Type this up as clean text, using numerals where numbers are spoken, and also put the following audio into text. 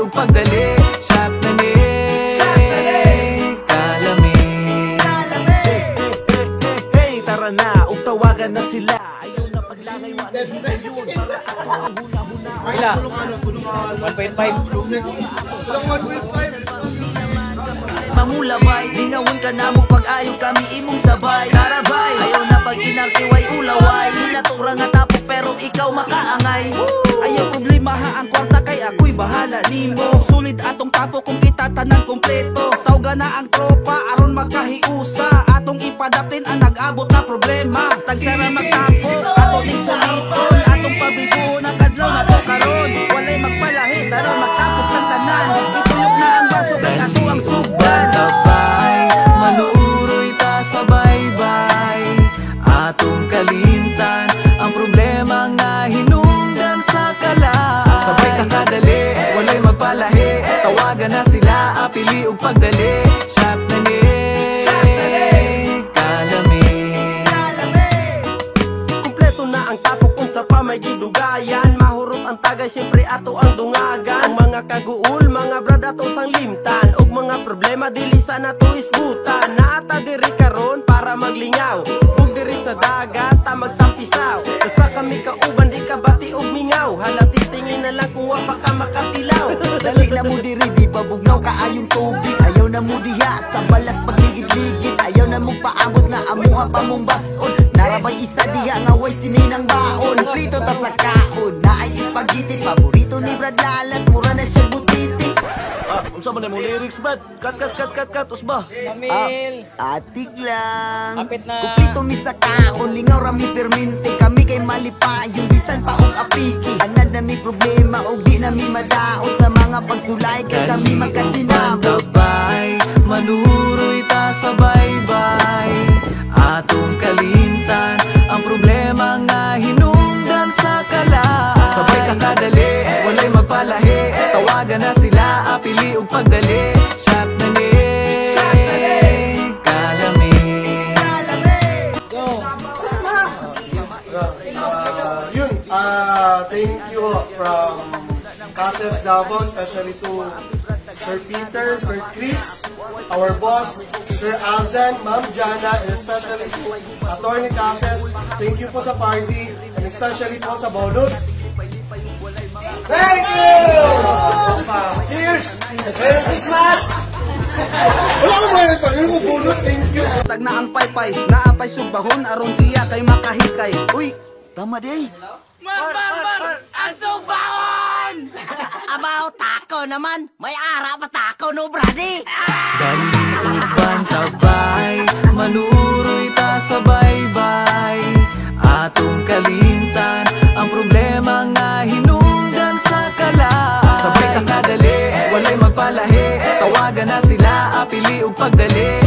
ug pagdali. Shot na ni kalami. Hey, tara na, ug tawagan na sila. Ayaw na paglangay, wala yun para ato ang huna-huna. Ila 1.5 Mamulabay, lingawon ka na mo pag-ayo kami imong sabay. Karabay, ayaw na pag kinarkiway ulaway. Ginatura nga tapos pero ikaw makaangay. Ayaw problema ha ang kwarta kay ako'y bahala nimo. Sulit atong tapo kung kita tanan kompleto. Tawga na ang tropa aron makahiusa. Atong ipadapin ang nag-abot na problema. Tagsara magtapo, atong isoliton. Atong pabigo na kadlaw na to karon. Walay magpalahi, tara magtapok ng tanan. Ituyok na ang baso kay ato ang suban. Tabay, manuuroy ta sa baybay. Atong kalimtan ang problema nga hinungdan sa kalaan. Sabay kakadali, walay magpalahi. Tawagan na sila, apili ug pagdali. Shot na ni kalami. Kompleto na ang tapok kung sa pa may gidugayan. Mahurot ang tagay, siyempre ato ang dungagan. Ang mga kaguul, mga brad ato sang limtan. Og mga problema dili sana to isgutan. Naata diri karon para maglingaw. Ug diri sa dagat ta magtampisaw. Basta kami kauban di ka bati og mingaw. Halati tingin na lang kung wa pa ka makatilaw. Dali na mo diri, di ba bugnaw ka ayong tubig. Ayaw na mo diha sa balas pagligid-ligid. Ayaw na mo paabot nga amuha pa mong bason. Narabay isa diha nga way sininang baon. Plito ta sa kaon, na ay spaghetti. Paborito ni Brad Lalat, mura na siya butiti. Unsa man mo lyrics bad? Kat usba. Atik lang. Kapit na. Kumplito mi sa kaon, lingaw rami permente. Kami kay malipayon, bisan pa og apiki. Anad na mi problema, og di na mi madaot. Sa mga pagsulay kay kami magkasinabot. Tabay, manuroy ta sa baybay. Atong kalimtan ang problema nga hinungdan sa kalaan. Sabay kakadali, walay magpalahi. Tawagan na sila, apili ug pagdali. Shot na ni kalami. Thank you from Casas Davao, especially to Sir Peter, Sir Chris, our boss, Sir Azan, Ma'am Jana, and especially to Attorney Casas. Thank you po sa party, and especially po sa bonus. Thank you! Cheers! Merry Christmas! Wala ko ba yun ko bonus? Thank you! Tag na ang paypay, naapay subahon aron siya kay makahikay. Uy, Tama day. Mar! Ang subahon! Abaw, tako naman. May ara pa tako no, brady. Dali uban tabay, manuroy ta sa baybay. Atong kalimtan ang problema nga hinungdan sa kalaan. Sabay kakadali, walay magpalahi. Tawagan na sila, apili ug pagdali.